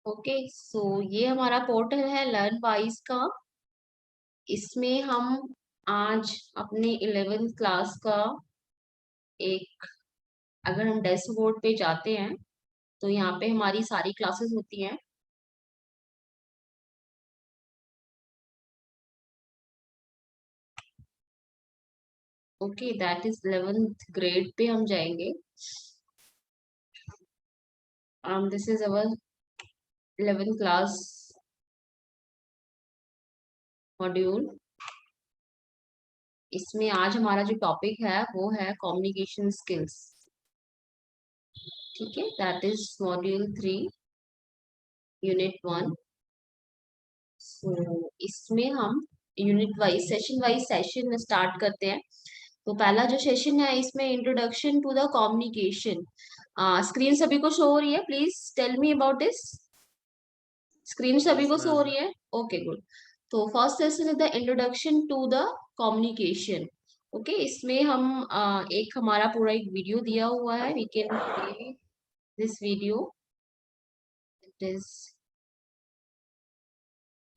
Okay, so ये हमारा portal है लर्न वाइज का। इसमें हम आज अपने 11th क्लास का एक, अगर हम डैशबोर्ड पे जाते हैं तो यहाँ पे हमारी सारी क्लासेस होती हैं। Okay, that is 11th grade pay हम जाएंगे। This is our 11th class module. इसमें आज हमारा जो टॉपिक है वो है कम्युनिकेशन स्किल्स। ठीक है, दैट इज मॉड्यूल 3 यूनिट 1। सो इसमें हम यूनिट वाइज सेशन स्टार्ट करते हैं। तो पहला जो सेशन है इसमें introduction to the communication. Screen सभी को शो हो रही है? Please tell me about this. Screen सभी Yes, को शो हो ma'am. रही है? Okay, good. तो first session is the introduction to the communication. Okay, इसमें हम एक हमारा पूरा एक वीडियो दिया हुआ है। We can play this video. It is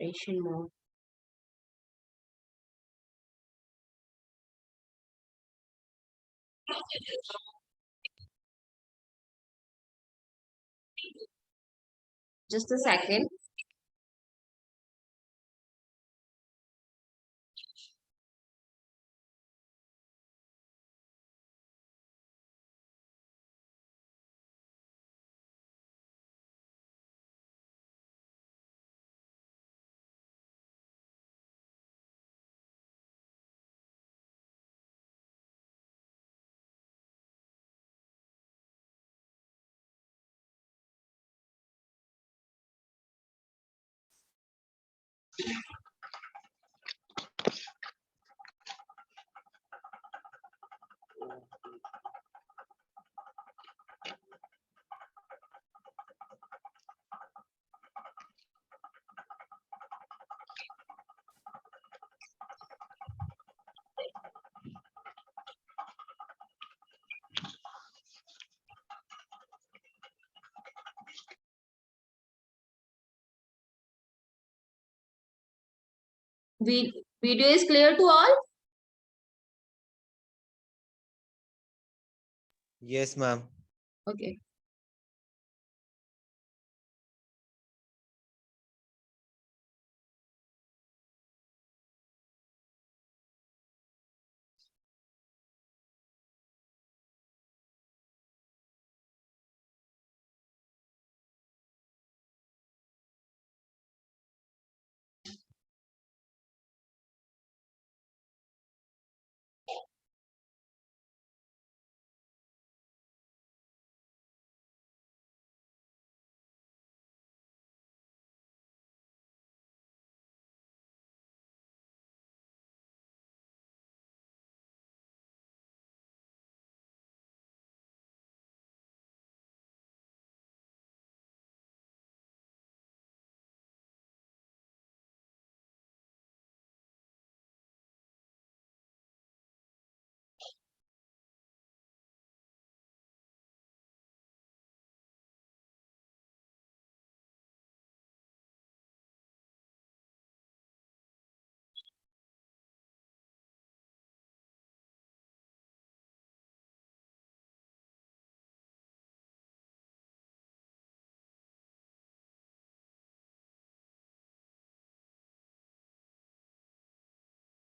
preparation mode. Just a second. Video is clear to all? Yes, ma'am. Okay.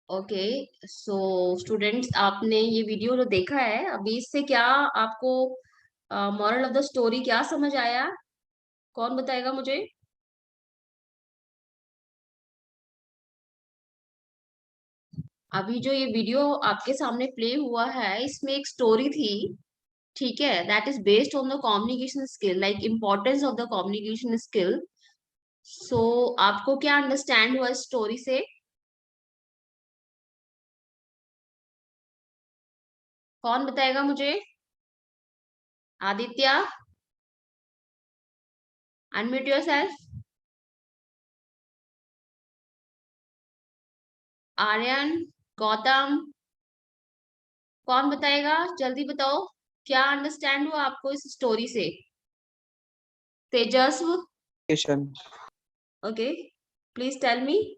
Okay, so students, आपने ये वीडियो जो देखा है अभी, इससे क्या आपको मॉरल ऑफ द स्टोरी क्या समझ आया? कौन बताएगा मुझे? अभी जो ये वीडियो आपके सामने प्ले हुआ है इसमें एक स्टोरी थी। ठीक है, that is based on the communication skill, like importance of the communication skill. So आपको क्या अंडरस्टैंड हुआ इस स्टोरी से? कौन बताएगा मुझे? Aditya, unmute yourself. आर्यन, गौतम, कौन बताएगा? जल्दी बताओ, क्या अंडरस्टैंड हुआ आपको इस स्टोरी से? Tejasv, Okay, please tell me.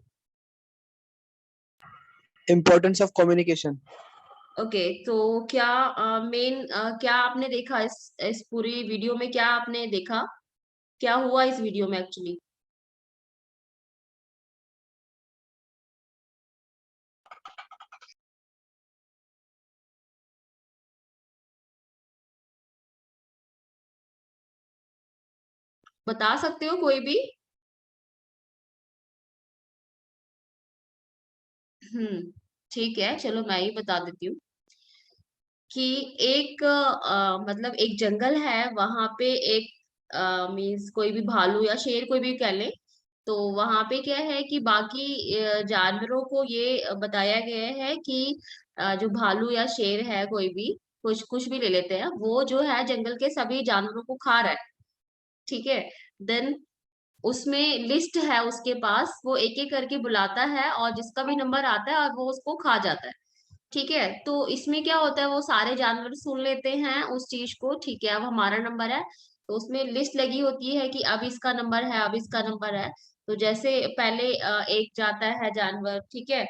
Importance of communication. Okay तो क्या मेन क्या आपने देखा इस पूरी वीडियो में, क्या आपने देखा, क्या हुआ इस वीडियो में एक्चुअली? बता सकते हो कोई भी? ठीक है, चलो मैं ही बता देती हूँ कि एक मतलब एक जंगल है, वहां पे एक मीन्स कोई भी भालू या शेर कोई भी कह ले। तो वहां पे क्या है कि बाकी जानवरों को ये बताया गया है कि जो भालू या शेर है कोई भी, कुछ कुछ भी ले लेते हैं, वो जो है जंगल के सभी जानवरों को खा रहा है। ठीक है। देन उसमें लिस्ट है उसके पास, वो एक एक करके बुलाता है और जिसका भी नंबर आता है और वो उसको खा जाता है। ठीक है। तो इसमें क्या होता है, वो सारे जानवर सुन लेते हैं उस चीज को। ठीक है, अब हमारा नंबर है, तो उसमें लिस्ट लगी होती है कि अब इसका नंबर है, अब इसका नंबर है। तो जैसे पहले एक जाता है जानवर, ठीक है,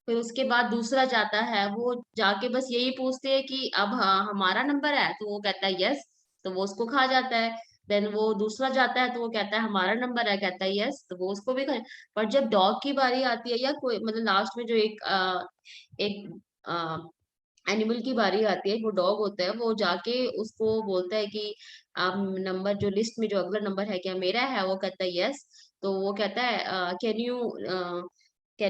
फिर उसके बाद दूसरा जाता है, वो जाके बस यही पूछते हैं कि अब हाँ हमारा नंबर है, तो वो कहता है यस, तो वो उसको खा जाता है। देन वो दूसरा जाता है, तो वो कहता है हमारा नंबर है, कहता है यस, तो वो उसको भी खा। पर जब डॉग की बारी आती है या कोई मतलब लास्ट में जो एक एनिमल की बारी आती है, वो डॉग होता है, वो जाके उसको बोलता है कि आप नंबर जो लिस्ट में जो अगला नंबर है क्या मेरा है, वो कहता है यस। तो वो कहता है can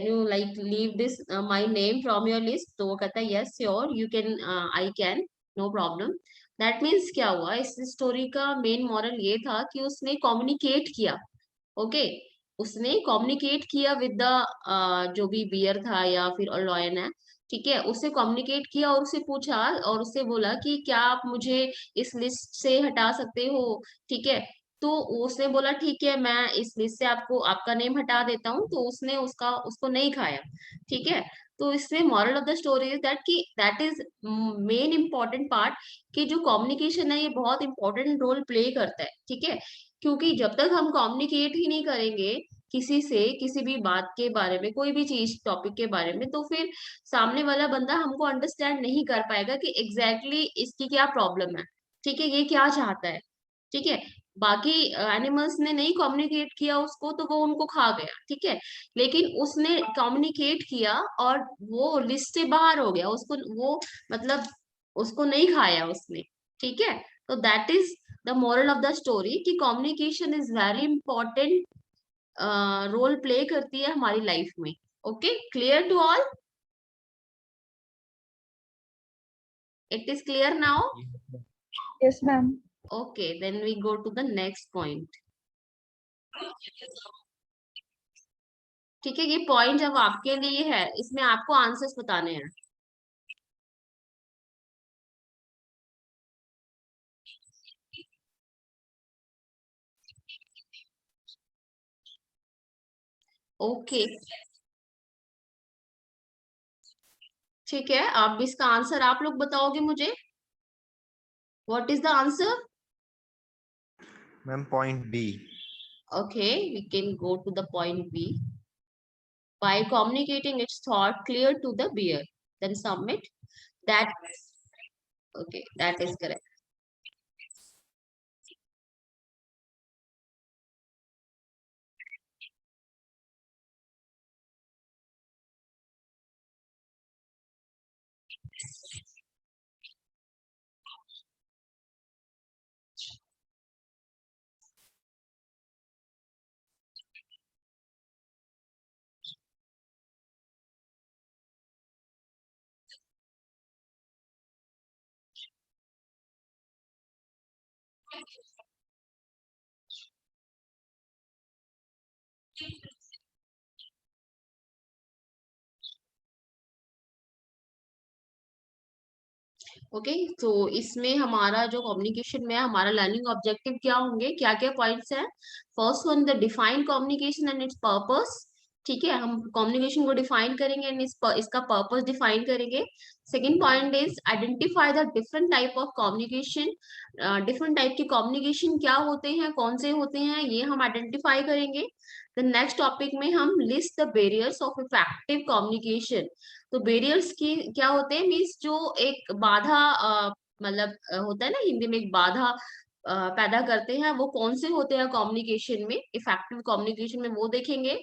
you like leave this my name from your list, तो वो कहता है yes sure you can, I can, no problem. That means क्या हुआ, इस स्टोरी का मेन मॉरल ये था कि उसने कम्युनिकेट किया। ओके, उसने कम्युनिकेट किया विद द जो भी बियर था या फिर लॉयन है। ठीक है, उससे कम्युनिकेट किया और उससे पूछा और उससे बोला कि क्या आप मुझे इस लिस्ट से हटा सकते हो। ठीक है, तो उसने बोला ठीक है, मैं इस लिस्ट से आपको आपका नेम हटा देता हूँ, तो उसने उसका उसको नहीं खाया। ठीक है। तो इससे moral of the story is that कि that is main important part, कि जो कम्युनिकेशन है ये बहुत इंपॉर्टेंट रोल प्ले करता है। ठीक है, क्योंकि जब तक हम कम्युनिकेट ही नहीं करेंगे किसी से किसी भी बात के बारे में, कोई भी चीज टॉपिक के बारे में, तो फिर सामने वाला बंदा हमको अंडरस्टैंड नहीं कर पाएगा कि एग्जैक्टली इसकी क्या प्रॉब्लम है। ठीक है, ये क्या चाहता है। ठीक है। बाकी एनिमल्स ने नहीं कम्युनिकेट किया उसको, तो वो उनको खा गया। ठीक है, लेकिन उसने कम्युनिकेट किया और वो लिस्ट से बाहर हो गया, उसको वो मतलब उसको नहीं खाया उसने। ठीक है। तो that is the moral of the story कि communication is very important, role play करती है हमारी लाइफ में। Okay, clear to all? It is clear now? Yes, ma'am. Okay, then we go to the next point. ठीक है, ये point अब आपके लिए है, इसमें आपको आंसर्स बताने हैं। ओके, ठीक है, अब इसका आंसर आप लोग बताओगे मुझे, what is the answer? Ma'am point B. Okay, we can go to the point B. By communicating its thought clear to the bear, then submit. That okay, that is correct. Okay, तो इसमें हमारा जो communication में है, हमारा learning objective क्या होंगे, क्या क्या पॉइंट्स हैं? First one, the define communication and it's purpose. ठीक है, हम कम्युनिकेशन को डिफाइन करेंगे एंड इसका पर्पस डिफाइन करेंगे। Second point is identify the different type of communication. Different type के कम्युनिकेशन क्या होते हैं, कौन से होते हैं, ये हम आइडेंटिफाई करेंगे। द नेक्स्ट टॉपिक में हम list the barriers of effective communication. तो बैरियर्स की क्या होते हैं, मीन्स जो एक बाधा मतलब होता है ना हिंदी में, एक बाधा पैदा करते हैं, वो कौन से होते हैं कम्युनिकेशन में, इफेक्टिव कम्युनिकेशन में, वो देखेंगे।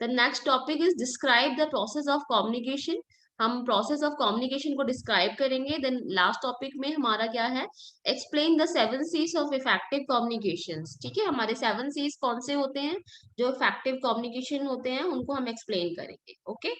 The next topic is describe the process of communication. हम प्रोसेस ऑफ कम्युनिकेशन को डिस्क्राइब करेंगे। देन लास्ट टॉपिक में हमारा क्या है, explain the 7 C's of effective communications. ठीक है, हमारे 7 C's कौन से होते हैं जो इफेक्टिव कम्युनिकेशन होते हैं, उनको हम एक्सप्लेन करेंगे। Okay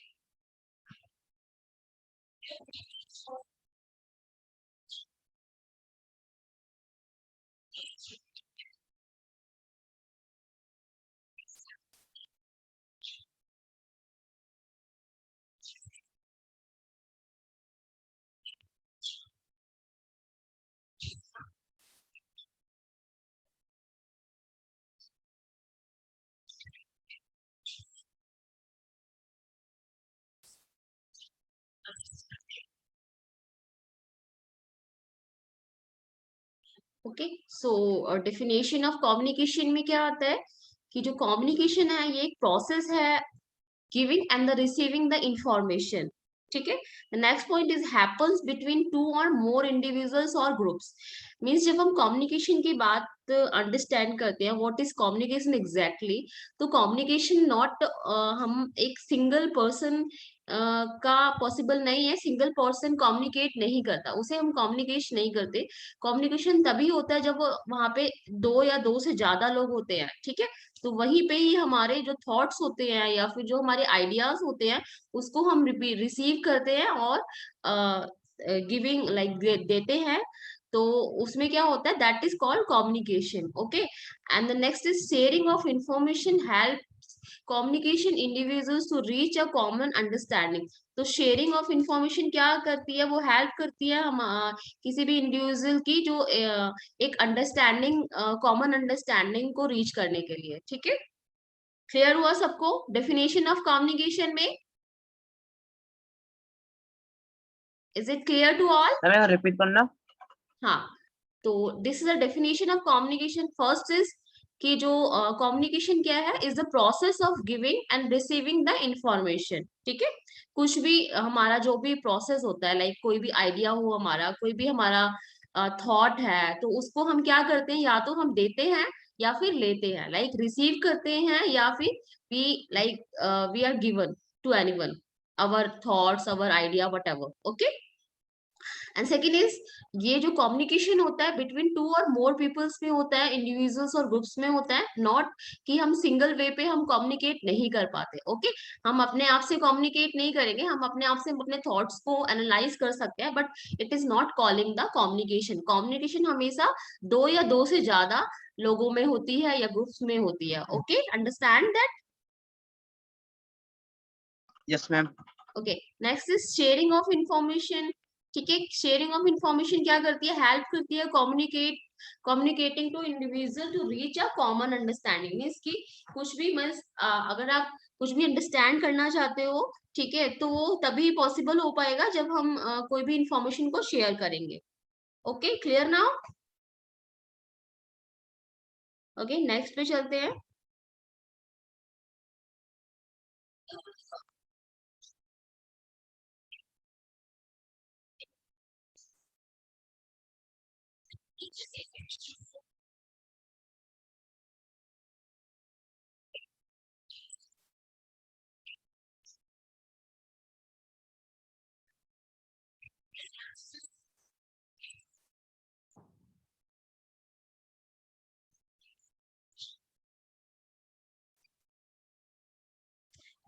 okay so definition of communication में क्या आता है कि जो कम्युनिकेशन है ये एक प्रोसेस है giving and the receiving the information. ठीक है, the next point is happens between two और मोर इंडिविजुअल्स और ग्रुप्स। मीन्स जब हम कम्युनिकेशन की बात अंडरस्टैंड करते हैं व्हाट इज कम्युनिकेशन एग्जैक्टली, तो कम्युनिकेशन नॉट हम एक सिंगल पर्सन का पॉसिबल नहीं है, सिंगल पर्सन कम्युनिकेट नहीं करता, उसे हम कम्युनिकेशन नहीं करते। कम्युनिकेशन तभी होता है जब वहां पे दो या दो से ज्यादा लोग होते हैं। ठीक है, तो वहीं पे ही हमारे जो थॉट्स होते हैं या फिर जो हमारे आइडियाज होते हैं उसको हम रिसीव करते हैं और गिविंग लाइक देते हैं। तो उसमें क्या होता है, that is called communication. Okay, and the next is sharing of information help communication individuals to reach a common understanding. तो शेयरिंग ऑफ इंफॉर्मेशन क्या करती है, वो हेल्प करती है हम किसी भी इंडिविजुअल की जो एक अंडरस्टैंडिंग, कॉमन अंडरस्टैंडिंग को रीच करने के लिए। ठीक है, क्लियर हुआ सबको डेफिनेशन ऑफ कम्युनिकेशन में? Is it clear to all? Ma'am repeat करना। हाँ, तो this is the definition of communication. First is कि जो कम्युनिकेशन क्या है, is the process of giving and receiving the information. ठीक है, कुछ भी हमारा जो भी प्रोसेस होता है, लाइक कोई भी आइडिया हो हमारा, कोई भी हमारा थॉट है, तो उसको हम क्या करते हैं, या तो हम देते हैं या फिर लेते हैं, लाइक रिसीव करते हैं या फिर we like we are given to anyone our thoughts, our idea, whatever. Okay, and second is ये जो कम्युनिकेशन होता है बिटवीन टू और मोर पीपल्स में होता है, इंडिविजुअल्स और ग्रुप्स में होता है, नॉट कि हम सिंगल वे पे हम कम्युनिकेट नहीं कर पाते। ओके, हम अपने आप से कम्युनिकेट नहीं करेंगे, हम अपने आप से अपने थॉट्स को एनालाइज कर सकते हैं, but it is not calling the communication. Communication हमेशा दो या दो से ज्यादा लोगों में होती है या ग्रुप्स में होती है। Okay, understand that? Yes ma'am. Okay, next is sharing of information. ठीक है, शेयरिंग ऑफ इंफॉर्मेशन क्या करती है, हेल्प करती है communicating to individual to reach a common understanding. Means की कुछ भी मीन्स अगर आप कुछ भी अंडरस्टैंड करना चाहते हो, ठीक है, तो वो तभी पॉसिबल हो पाएगा जब हम कोई भी इंफॉर्मेशन को शेयर करेंगे। Okay, clear now? Okay, next पे चलते हैं।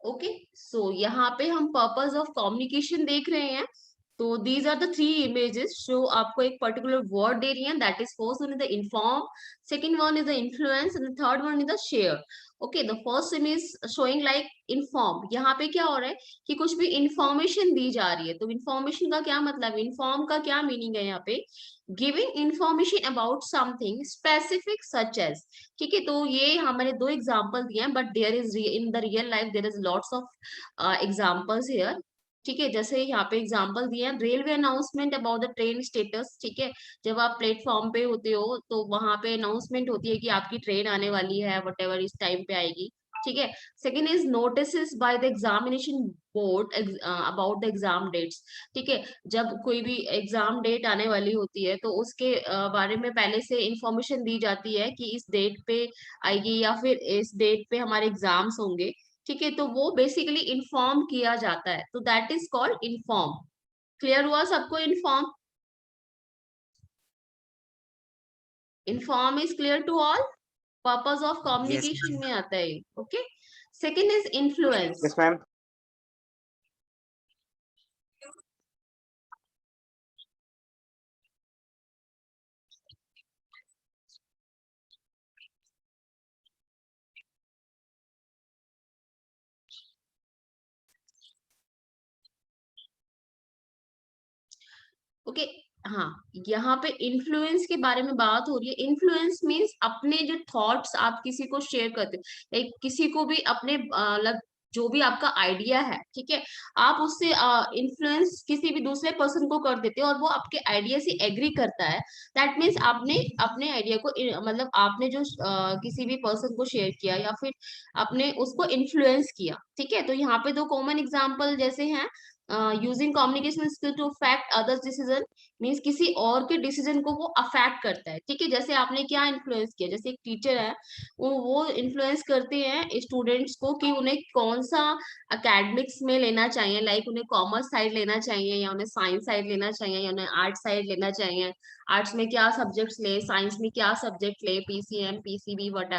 ओके, सो यहाँ पे हम पर्पस ऑफ कम्युनिकेशन देख रहे हैं तो these are the three images जो आपको एक पर्टिकुलर वर्ड दे रही है, that is first one is the inform, second one is the influence and the third one is the share. Okay, the first image showing like inform, यहाँ पे क्या हो रहा है कि कुछ भी इंफॉर्मेशन दी जा रही है। तो इन्फॉर्मेशन का क्या मतलब, इन्फॉर्म का क्या मीनिंग है यहाँ पे, giving information about something specific such as. ठीक है, तो ये हमारे दो एग्जांपल दिए हैं, but there is in the real life there is lots of examples here. ठीक है, जैसे यहाँ पे एग्जांपल दिए हैं, railway announcement about the train status. ठीक है, जब आप प्लेटफॉर्म पे होते हो तो वहां पे अनाउंसमेंट होती है कि आपकी ट्रेन आने वाली है, वटेवर इस टाइम पे आएगी। ठीक है, second is notice by the examination board about the exam dates. ठीक है, जब कोई भी एग्जाम डेट आने वाली होती है तो उसके बारे में पहले से इंफॉर्मेशन दी जाती है कि इस डेट पे आएगी या फिर इस डेट पे हमारे एग्जाम्स होंगे। ठीक है, तो वो बेसिकली इन्फॉर्म किया जाता है, तो that is called inform. Clear हुआ सबको? Inform, inform is clear to all, purpose of Yes, communication में आता है। Okay, second is influence. yes, ma'am. Okay, हाँ, यहाँ पे इन्फ्लुएंस के बारे में बात हो रही है। इन्फ्लुएंस मीन्स अपने जो थॉट्स आप किसी को शेयर करते हो, लाइक किसी को भी अपने मतलब जो भी आपका आइडिया है, ठीक है, आप उससे इन्फ्लुएंस किसी भी दूसरे पर्सन को कर देते हो और वो आपके आइडिया से एग्री करता है। दैट मीन्स आपने अपने आइडिया को मतलब आपने जो किसी भी पर्सन को शेयर किया या फिर आपने उसको इन्फ्लुएंस किया। ठीक है, तो यहाँ पे दो कॉमन एग्जाम्पल जैसे हैं, using communication skill to affect others decision, means किसी और के डिसीजन को वो अफेक्ट करता है। ठीक है, जैसे आपने क्या इन्फ्लुएंस किया, जैसे एक टीचर है वो इन्फ्लुएंस करते हैं स्टूडेंट्स को कि उन्हें कौन सा एकेडमिक्स में लेना चाहिए, लाइक उन्हें कॉमर्स साइड लेना चाहिए या उन्हें साइंस साइड लेना चाहिए या उन्हें आर्ट साइड लेना चाहिए, आर्ट्स में क्या सब्जेक्ट्स ले, साइंस में क्या सब्जेक्ट ले, पीसीएम पीसीबी वट।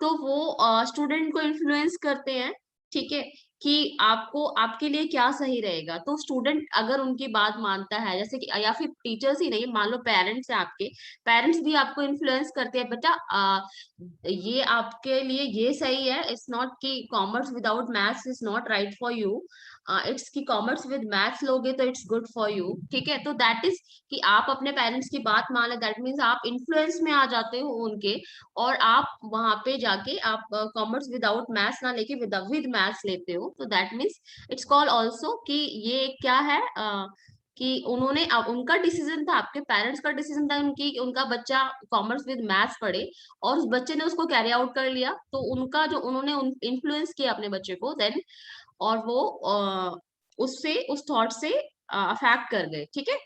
तो वो स्टूडेंट को इन्फ्लुएंस करते हैं। ठीक है, कि आपको आपके लिए क्या सही रहेगा। तो स्टूडेंट अगर उनकी बात मानता है, जैसे कि या फिर टीचर्स ही नहीं, मान लो पेरेंट्स हैं आपके, पेरेंट्स भी आपको इन्फ्लुएंस करते हैं, बेटा ये आपके लिए ये सही है, इट्स नॉट कि commerce without maths is not right for you, it's कि कॉमर्स विद मैथ्स लोगे तो इट्स गुड फॉर यू। ठीक है, तो दैट इज कि आप अपने पेरेंट्स की बात मान ले, दैट मीन्स आप इन्फ्लुएंस में आ जाते हो उनके, और आप वहां पे जाके आप कॉमर्स विदाउट मैथ्स ना लेके विद मैथ्स लेते हो। तो that means it's called also कि ये क्या है, कि उन्होंने उनका डिसीजन था, आपके पेरेंट्स का डिसीजन था उनकी उनका बच्चा कॉमर्स विद मैथ्स पढ़े, और उस बच्चे ने उसको कैरी आउट कर लिया, तो उनका जो उन्होंने इन्फ्लुएंस किया अपने बच्चे को देन, और वो उससे उस थॉट से अफेक्ट कर गए। ठीक है,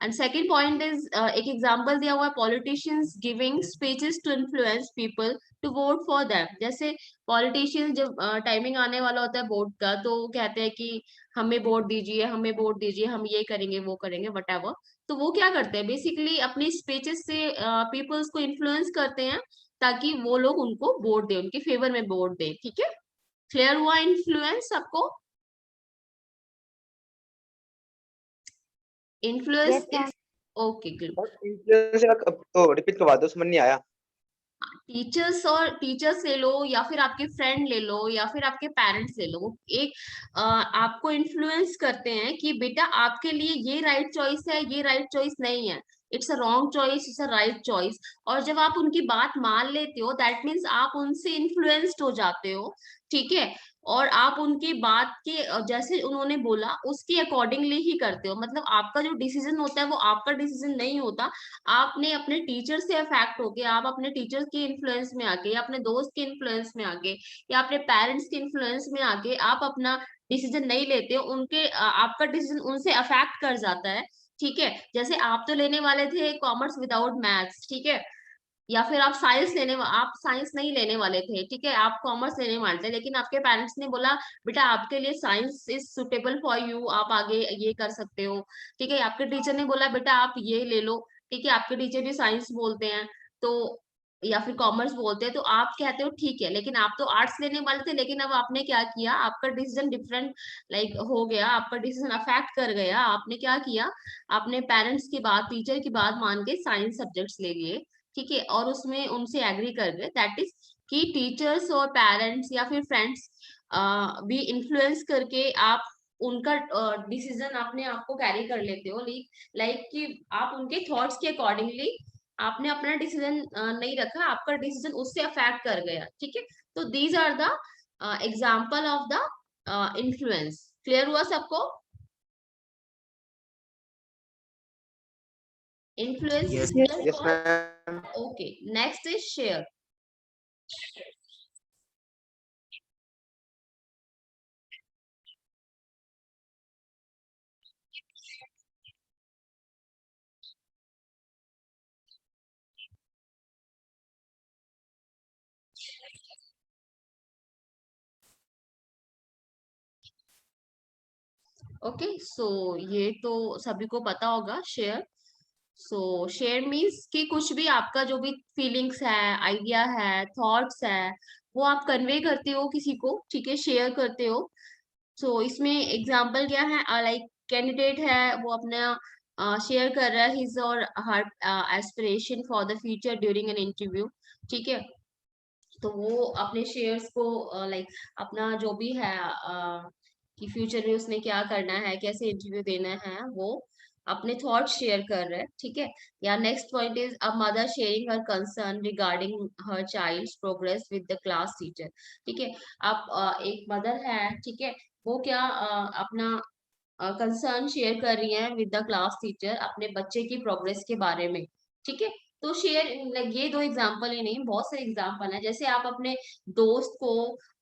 एंड सेकेंड पॉइंट इज एक एग्जांपल दिया हुआ है, politicians giving speeches to influence people to vote for them. जैसे पॉलिटिशियंस जब टाइमिंग आने वाला होता है वोट का, तो वो कहते हैं कि हमें वोट दीजिए, हमें वोट दीजिए, हम ये करेंगे वो करेंगे वट। तो वो क्या करते हैं, बेसिकली अपनी स्पीचेस से पीपल्स को इन्फ्लुएंस करते हैं ताकि वो लोग उनको वोट दे, उनके फेवर में वोट दे। ठीक है, क्लियर हुआ इन्फ्लुएंस सबको? Influence Yes, ma'am. Is okay, Influencer तो रिपीट करवा दो, समझ नहीं आया. टीचर्स, और टीचर्स ले लो या फिर आपके फ्रेंड ले लो या फिर आपके पेरेंट्स ले लो, एक आपको इन्फ्लुएंस करते हैं कि बेटा आपके लिए ये राइट चॉइस है, ये राइट चॉइस नहीं है, it's a wrong choice, it's a right choice. और जब आप उनकी बात मान लेते हो दैट मीन्स आप उनसे इन्फ्लुएंस्ड हो जाते हो। ठीक है, और आप उनकी बात के जैसे उन्होंने बोला उसके अकॉर्डिंगली ही करते हो, मतलब आपका जो डिसीजन होता है वो आपका डिसीजन नहीं होता, आपने अपने टीचर से अफेक्ट होके, आप अपने टीचर के इन्फ्लुएंस में आके या अपने दोस्त के इन्फ्लुएंस में आके या अपने पेरेंट्स के इन्फ्लुएंस में आके आप अपना डिसीजन नहीं लेते हो, उनके आपका डिसीजन उनसे अफेक्ट कर जाता है। ठीक है, जैसे आप तो लेने वाले थे कॉमर्स विदाउट मैथ्स, ठीक है, या फिर आप साइंस नहीं लेने वाले थे, ठीक है, आप कॉमर्स लेने वाले थे, लेकिन आपके पेरेंट्स ने बोला बेटा आपके लिए science is suitable for you, आप आगे ये कर सकते हो। ठीक है, आपके टीचर ने बोला बेटा आप ये ले लो, ठीक है, आपके टीचर भी साइंस बोलते हैं, तो या फिर कॉमर्स बोलते हैं, तो आप कहते हो ठीक है, लेकिन आप तो आर्ट्स लेने वाले थे, लेकिन अब आपने क्या किया, आपका डिसीजन डिफरेंट लाइक हो गया, आपका डिसीजन अफेक्ट कर गया, आपने क्या किया, आपने पेरेंट्स की बात, टीचर की बात मान के साइंस सब्जेक्ट्स ले लिए, ठीक है, और उसमें उनसे एग्री कर गए, दैट इज कि टीचर्स और पेरेंट्स या फिर फ्रेंड्स भी इन्फ्लुएंस करके आप उनका डिसीजन अपने आप को कैरी कर लेते हो, लाइक कि आप उनके थॉट्स के अकॉर्डिंगली आपने अपना डिसीजन नहीं रखा, आपका डिसीजन उससे अफेक्ट कर गया, ठीक है। तो these are the example of the influence. क्लियर हुआ सबको? Influence Yes. Yes, ma'am. Okay, next is share. Okay, so ये तो सभी को पता होगा शेयर। सो शेयर मीन्स कि कुछ भी आपका जो भी फीलिंग्स है, आइडिया है, थॉट्स है, वो आप कन्वे करते हो किसी को, ठीक है, शेयर करते हो। सो इसमें एग्जाम्पल क्या है, लाइक कैंडिडेट है, वो अपना शेयर कर रहा है his or her aspiration for the future during an interview, ठीक है। तो वो अपने शेयर्स को लाइक अपना जो भी है कि फ्यूचर में उसने क्या करना है, कैसे इंटरव्यू देना है, वो अपने थॉट्स शेयर कर रहे हैं, ठीक है। या next point is a mother sharing her concern regarding her child's progress with the class teacher, ठीक है। आप एक मदर है, ठीक है, वो क्या अपना कंसर्न शेयर कर रही हैं विद द क्लास टीचर अपने बच्चे की प्रोग्रेस के बारे में, ठीक है। तो शेयर, ये दो एग्जांपल ही नहीं, बहुत सारे एग्जांपल हैं। जैसे आप अपने दोस्त को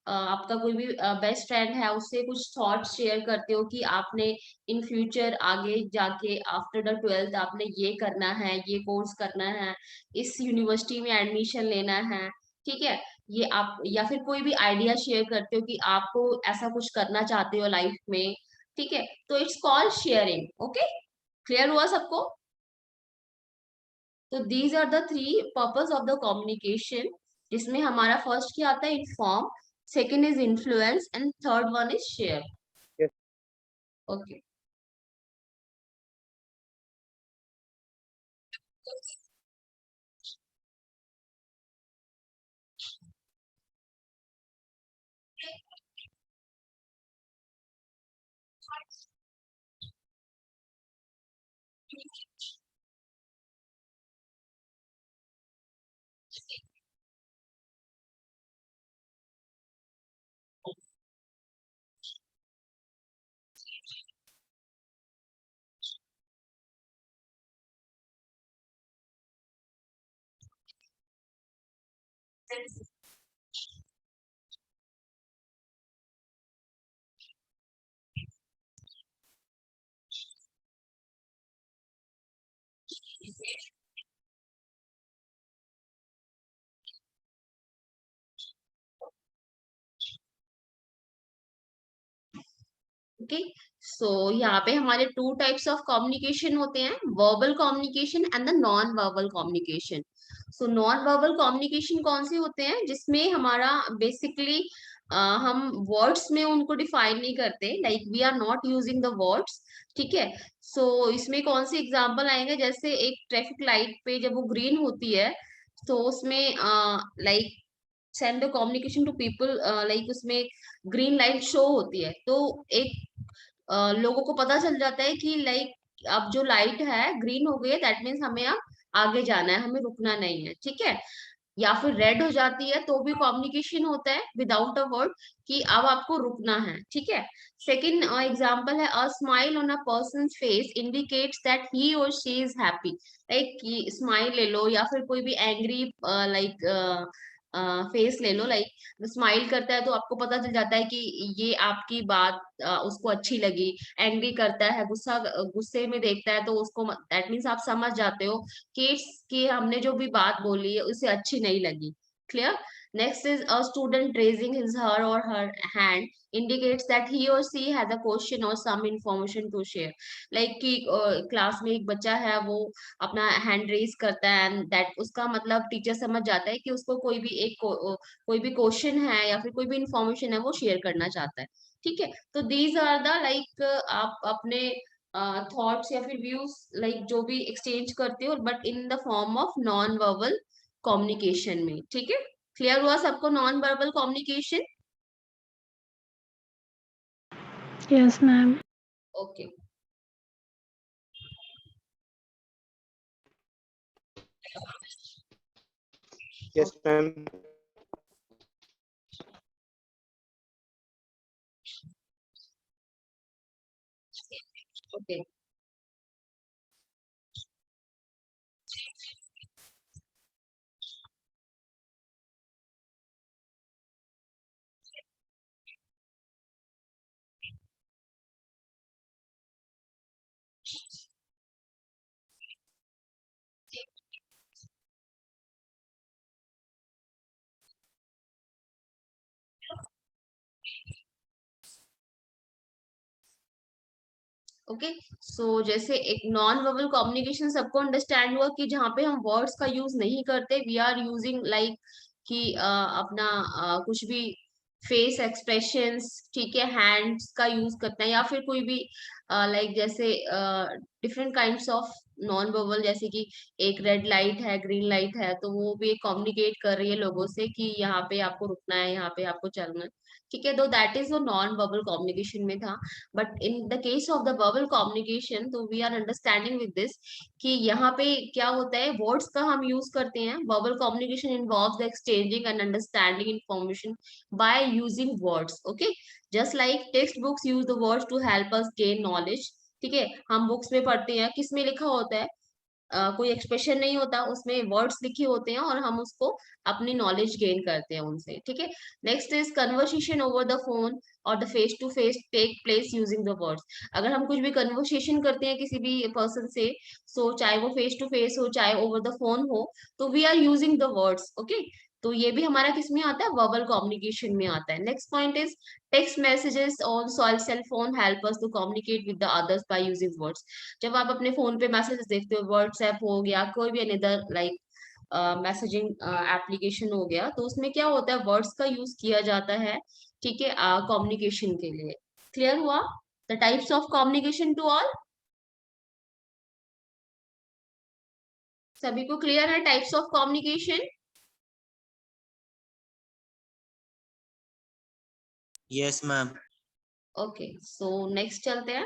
आपका कोई भी बेस्ट फ्रेंड है, उससे कुछ थॉट्स शेयर करते हो कि आपने इन फ्यूचर आगे जाके आफ्टर द 12th आपने ये करना है, ये कोर्स करना है, इस यूनिवर्सिटी में एडमिशन लेना है, ठीक है। ये आप या फिर कोई भी आइडिया शेयर करते हो कि आपको ऐसा कुछ करना चाहते हो लाइफ में, ठीक है। तो it's called sharing. Okay, clear हुआ सबको? तो these are the three purpose of the communication, जिसमें हमारा फर्स्ट क्या आता है, inform, second is influence and third one is share. Yes. Okay, okay. So यहाँ पे हमारे टू टाइप्स ऑफ कम्युनिकेशन होते हैं, verbal communication and the non verbal communication. So non verbal communication कौन से होते हैं, जिसमें हमारा बेसिकली हम वर्ड्स में उनको डिफाइन नहीं करते, like we are not using the words, ठीक है। सो इसमें कौन सी एग्जांपल आएंगे, जैसे एक ट्रैफिक लाइट पे जब वो ग्रीन होती है, तो उसमें like send the communication to people, like उसमें ग्रीन लाइट शो होती है, तो एक लोगों को पता चल जाता है कि लाइक अब जो लाइट है ग्रीन हो गई है, दैट मीन्स हमें अब आगे जाना है, हमें रुकना नहीं है, ठीक है। या फिर रेड हो जाती है तो भी कम्युनिकेशन होता है विदाउट अ वर्ड कि अब आपको रुकना है, ठीक है। सेकंड एग्जांपल है, a smile on a person's face indicates that he or she is happy, like smile ले लो या फिर कोई भी एंग्री लाइक फेस ले लो, लाइक स्माइल करता है तो आपको पता चल जाता है कि ये आपकी बात उसको अच्छी लगी। एंग्री करता है, गुस्से में देखता है तो उसको, दैट मीन्स आप समझ जाते हो कि हमने जो भी बात बोली है उसे अच्छी नहीं लगी। Clear? Next is a student raising his her or her hand indicates that he or she has a question or some information to share. Like कि क्लास में एक बच्चा है, वो अपना हैंड रेज करता है एंड दैट उसका मतलब टीचर समझ जाता है कि उसको कोई भी कोई भी क्वेश्चन है या फिर कोई भी इंफॉर्मेशन है वो शेयर करना चाहता है। ठीक है, तो दीज आर द लाइक आप अपने थॉट्स या फिर व्यूज लाइक जो भी एक्सचेंज करते हो but in the form of non verbal communication में। ठीक है, क्लियर हुआ सबको non verbal communication? Yes, ma'am. Okay, Yes, ma'am. Okay, okay. So जैसे एक नॉन वर्बल कम्युनिकेशन सबको अंडरस्टैंड हुआ कि जहाँ पे हम वर्ड्स का यूज नहीं करते, वी आर यूजिंग लाइक कि अपना कुछ भी फेस एक्सप्रेशंस, ठीक है, हैंड्स का यूज करते हैं या फिर कोई भी लाइक जैसे different kinds of non verbal, जैसे कि एक रेड लाइट है, ग्रीन लाइट है, तो वो भी कम्युनिकेट कर रही है लोगों से कि यहाँ पे आपको रुकना है, यहाँ पे आपको चलना है। ठीक है, तो दैट इज वो नॉन वर्बल कम्युनिकेशन में था। But in the case of the verbal communication, तो we are understanding with this कि यहाँ पे क्या होता है, वर्ड्स का हम यूज करते हैं। Verbal communication involves the exchanging and understanding information by using words. Okay, just like text books use the words to help us gain knowledge. ठीक है, हम बुक्स में पढ़ते हैं, किस में लिखा होता है, कोई एक्सप्रेशन नहीं होता, उसमें वर्ड्स लिखे होते हैं और हम उसको अपनी नॉलेज गेन करते हैं उनसे। ठीक है, next is conversation over the phone or the face to face take place using the words. अगर हम कुछ भी कन्वर्सेशन करते हैं किसी भी पर्सन से, सो चाहे वो फेस टू फेस हो चाहे ओवर द फोन हो, तो we are using the words. Okay, तो ये भी हमारा किस में आता है, वर्बल कम्युनिकेशन में आता है। Next point is text messages on cell phone help us to communicate with the others by using words. जब आप अपने फोन पे मैसेजेस देखते हो, व्हाट्सएप हो गया, कोई भी अनदर लाइक मैसेजिंग एप्लीकेशन हो गया, तो उसमें क्या होता है, वर्ड्स का यूज किया जाता है। ठीक है, कम्युनिकेशन के लिए। क्लियर हुआ the types of communication to all? सभी को क्लियर है types of communication? Yes, ma'am. Okay, so next चलते हैं।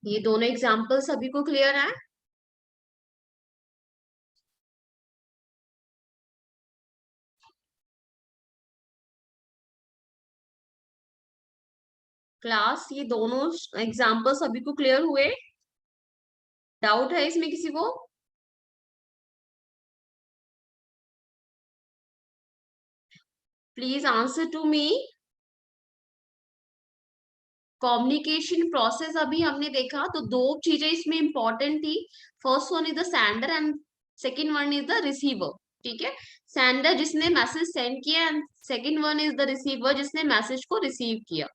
ये दोनों एग्जाम्पल सभी को क्लियर है? क्लास, ये दोनों एग्जाम्पल सभी को क्लियर हुए? डाउट है इसमें किसी को? Please answer to me. Communication process अभी हमने देखा, तो दो चीजें इसमें इंपॉर्टेंट थी। First one is the sender and second one is the receiver. ठीक है, सेंडर जिसने मैसेज सेंड किया and second one is the receiver जिसने मैसेज को रिसीव किया।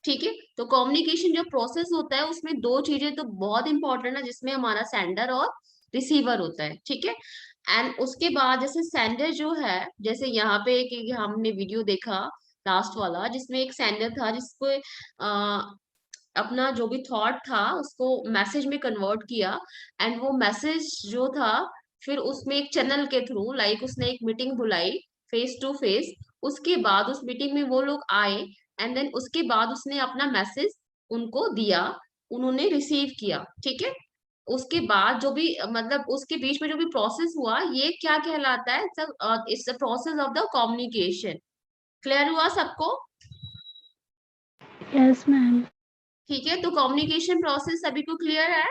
ठीक है, तो कम्युनिकेशन जो प्रोसेस होता है उसमें दो चीजें तो बहुत इंपॉर्टेंट है, जिसमें हमारा सेंडर और रिसीवर होता है। ठीक है, एंड उसके बाद जैसे सेंडर जो है, जैसे यहाँ पे हमने वीडियो देखा लास्ट वाला, जिसमें एक सेंडर था जिसको अपना जो भी थॉट था उसको मैसेज में कन्वर्ट किया, एंड वो मैसेज जो था फिर उसमें एक चैनल के थ्रू, लाइक उसने एक मीटिंग बुलाई फेस टू फेस, उसके बाद उस मीटिंग में वो लोग आए, एंड देन उसके बाद उसने अपना मैसेज उनको दिया, उन्होंने रिसीव किया। ठीक है, उसके बाद जो भी मतलब उसके बीच में जो भी प्रोसेस हुआ, ये क्या कहलाता है? It's the process of the communication. Clear हुआ सबको? Yes, ma'am. ठीक है, तो कम्युनिकेशन प्रोसेस सभी को क्लियर है?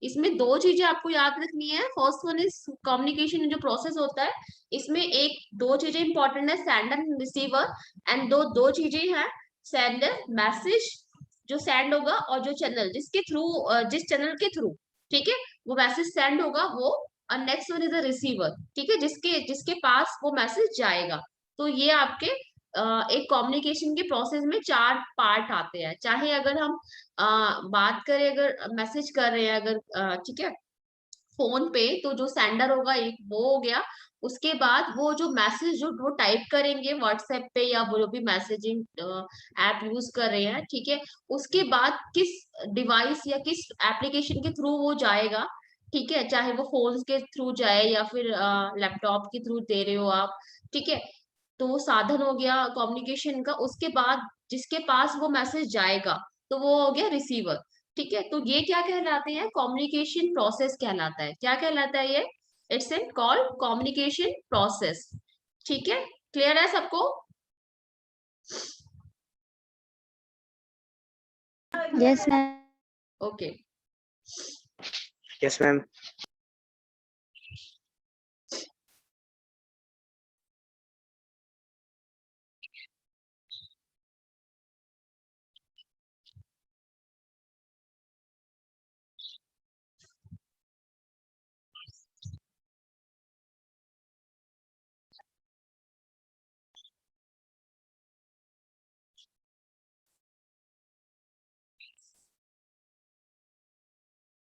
इसमें दो चीजें आपको याद रखनी है। फर्स्ट वन इज कम्युनिकेशन जो प्रोसेस होता है, इसमें एक दो चीजें इंपॉर्टेंट है, सेंडर एंड रिसीवर, एंड दो चीजें हैं, सेंडर मैसेज जो सेंड होगा और जो चैनल जिसके थ्रू, जिस चैनल के थ्रू, ठीक है, वो मैसेज सेंड होगा वो, और next one is the receiver. ठीक है, जिसके जिसके पास वो मैसेज जाएगा। तो ये आपके एक कम्युनिकेशन के प्रोसेस में चार पार्ट आते हैं। चाहे अगर हम बात करें, अगर मैसेज कर रहे हैं अगर, ठीक है, फोन पे, तो जो सेंडर होगा एक वो हो गया। उसके बाद वो जो मैसेज जो वो टाइप करेंगे व्हाट्सएप पे या वो जो भी मैसेजिंग ऐप यूज कर रहे हैं, ठीक है, उसके बाद किस डिवाइस या किस एप्लीकेशन के थ्रू वो जाएगा। ठीक है, चाहे वो फोन के थ्रू जाए या फिर लैपटॉप के थ्रू दे रहे हो आप। ठीक है, तो वो साधन हो गया कम्युनिकेशन का। उसके बाद जिसके पास वो मैसेज जाएगा, तो वो हो गया रिसीवर। ठीक है, तो ये क्या कहलाते हैं? कम्युनिकेशन प्रोसेस कहलाता है। क्या कहलाता है ये? It's an called communication process. ठीक है, क्लियर है सबको? Yes, ma'am. Okay. Yes ma'am.